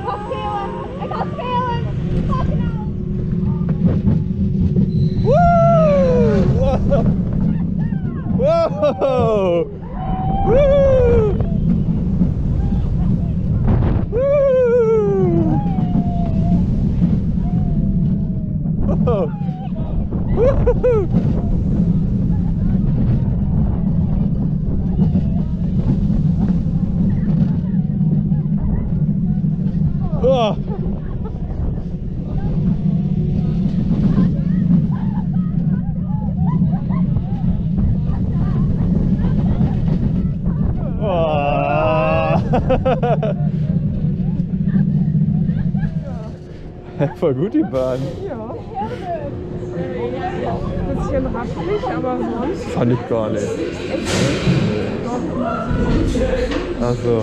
I got feeling. Fucking hell. Woo! Whoa! Woo! Whoa! Woo! Oh. Voll gut die Bahn. Ja. Ein bisschen rappelig, aber sonst. Fand ich gar nicht. Ach so.